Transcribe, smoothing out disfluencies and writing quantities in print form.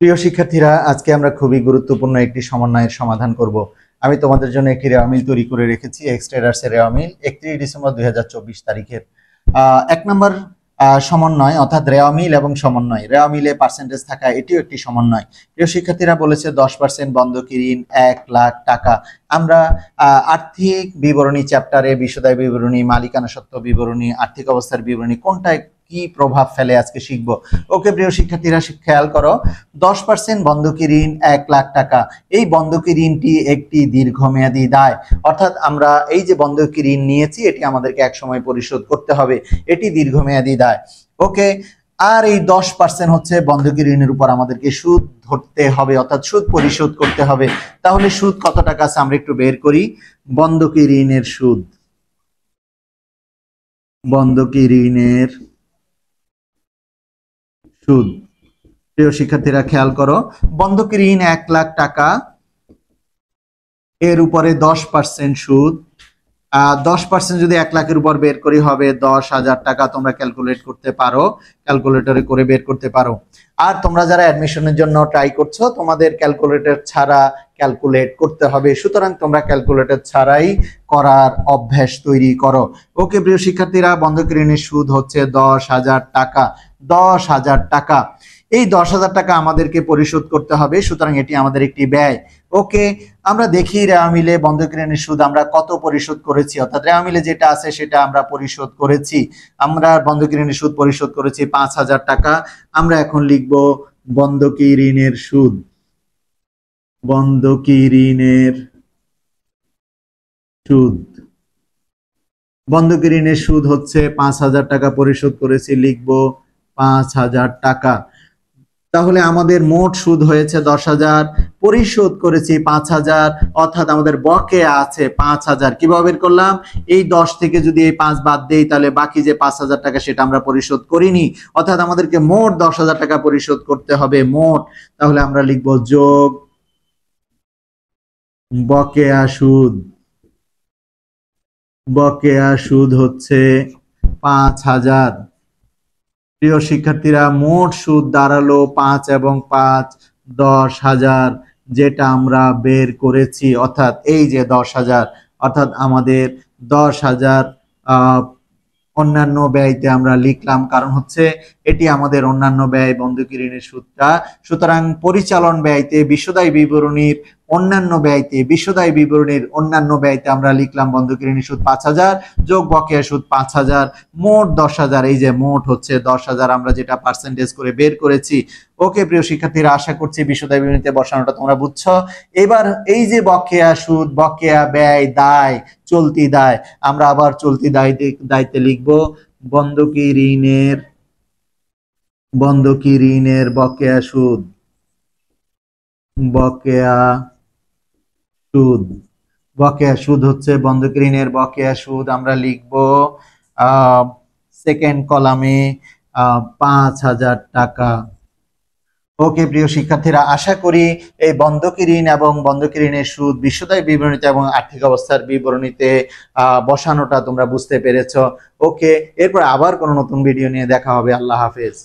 প্রিয় শিক্ষার্থীরা, আজকে আমরা খুবই গুরুত্বপূর্ণ একটি সমন্বয়ের সমাধান করব। আমি তোমাদের জন্য একটি রেওয়া মিল তৈরি করে রেখেছি, এক্স ট্রেডার্সের রেওয়া মিল 31 ডিসেম্বর 2024 তারিখের। 1 নম্বর সমন্বয়, অর্থাৎ রেওয়া মিল এবং সমন্বয়। রেওয়া মিলে পার্সেন্টেজ থাকা এটিও একটি সমন্বয়। প্রিয় শিক্ষার্থীরা, বলেছে 10% বন্ধকি ঋণ 1 লাখ টাকা। আমরা আর্থিক বিবরণী চ্যাপ্টারে বিশদায় বিবরণী, মালিকানা সত্ত্ব বিবরণী, আর্থিক অবস্থার বিবরণী কোনটায় কি প্রভাব ফেলে আজকে শিখবো। ওকে প্রিয় শিক্ষার্থীরা, খেয়াল করো, 10% বন্ধকি ঋণ 1 লাখ টাকা। এই বন্ধকি ঋণটি একটি দীর্ঘমেয়াদী দায়, অর্থাৎ আমরা এই যে বন্ধকি ঋণ নিয়েছি এটি আমাদেরকে এক সময় পরিশোধ করতে হবে, এটি দীর্ঘমেয়াদী দায়। ওকে, আর এই 10% হচ্ছে বন্ধকি ঋণের উপর আমাদেরকে সুদ ধরতে হবে, অর্থাৎ সুদ পরিশোধ করতে হবে। তাহলে সুদ কত টাকা আছে আমরা একটু বের করি। বন্ধকি ঋণের সুদ, বন্ধকি ঋণের সুদ। প্রিয় শিক্ষার্থীরা খেয়াল করো, বন্ধকি ঋণ 1 লাখ টাকা, এর উপরে 10% সুদ। 10% যদি 1 লাখের উপর বের করি হবে 10,000 টাকা। তোমরা ক্যালকুলেট করতে পারো, ক্যালকুলেটরে করে বের করতে পারো। আর তোমরা যারা অ্যাডমিশনের জন্য ট্রাই করছো, তোমাদের ক্যালকুলেটর ছাড়া ক্যালকুলেট করতে হবে, সুতরাং তোমরা ক্যালকুলেটর ছাড়াই করার অভ্যাস তৈরি করো। ওকে প্রিয় শিক্ষার্থীরা, বন্ধকি ঋণের সুদ হচ্ছে 10,000 টাকা। 10,000 টাকা, এই 10,000 টাকা আমাদেরকে পরিশোধ করতে হবে, সুতরাং এটি আমাদের একটি ব্যয়। ওকে, আমরা দেখি রেওয়া মিলে বন্ধকি ঋণের সুদ আমরা কত পরিশোধ করেছি, অর্থাৎ রেওয়া মিলে যেটা আছে সেটা আমরা পরিশোধ করেছি। আমরা বন্ধকি ঋণের সুদ পরিশোধ করেছি 5,000 টাকা। আমরা এখন লিখব বন্ধকি ঋণের সুদ, বন্ধকি ঋণের সুদ। বন্ধকি ঋণের সুদ হচ্ছে 5,000 টাকা পরিশোধ করেছি, লিখব 5,000 টাকা। তাহলে আমাদের মোট সুদ হয়েছে 10,000, পরিশোধ করেছি 5,000, অর্থাৎ আমাদের বকেয়া আছে 5,000। কিভাবে বের করলাম? এই 10 থেকে যদি এই 5 বাদ দেই তাহলে বাকি যে 5,000 টাকা সেটা আমরা পরিশোধ করিনি, অর্থাৎ আমাদেরকে মোট 10,000 টাকা পরিশোধ করতে হবে, মোট। তাহলে আমরা লিখব যোগ বকেয়া সুদ। বকেয়া সুদ হচ্ছে 5,000। প্রিয় শিক্ষার্থীরা, মোট সুদ দাঁড়ালো 5 এবং 5 10,000, যেটা আমরা বের করেছি, অর্থাৎ এই যে 10,000, অর্থাৎ আমাদের 10,000 অন্যান্য ব্যয়তে আমরা লিখলাম, কারণ হচ্ছে এটি আমাদের অন্যান্য ব্যয় বন্ধকি ঋণের সুদটা। সুতরাং পরিচালন ব্যয়তে বিশদায় বিবরণীর অন্যান্য ব্যয়তে, বিশদায় বিবরণীর অন্যান্য ব্যয়তে আমরা লিখলাম বন্ধকি ঋণের সুদ 5,000 যোগ বকেয়া সুদ 5,000, মোট 10,000। এই যে মোট হচ্ছে 10,000, আমরা যেটা পার্সেন্টেজ করে বের করেছি। ওকে প্রিয় শিক্ষার্থীরা, আশা করছি বিশদায় বিবরণীতে বসানোটা তোমরা বুঝছো। এবার এই যে বকেয়া সুদ, বকেয়া ব্যয়, দায়, চলতি দায়, আমরা আবার চলতি দায়িত্বে লিখব বন্ধকি ঋণের, বন্ধকি ঋণের বকেয়া সুদ, বকেয়া সুদ। বকেয়া সুদ হচ্ছে বন্ধকি ঋণের বকেয়া সুদ, আমরা লিখব সেকেন্ড কলামে 5,000 টাকা। ওকে প্রিয় শিক্ষার্থীরা, আশা করি এই বন্ধকি ঋণ এবং বন্ধকি ঋণের সুদ বিশদায় বিবরণীতে এবং আর্থিক অবস্থার বিবরণীতে বসানোটা তোমরা বুঝতে পেরেছো। ওকে, এরপর আবার কোনো নতুন ভিডিও নিয়ে দেখা হবে। আল্লাহ হাফেজ।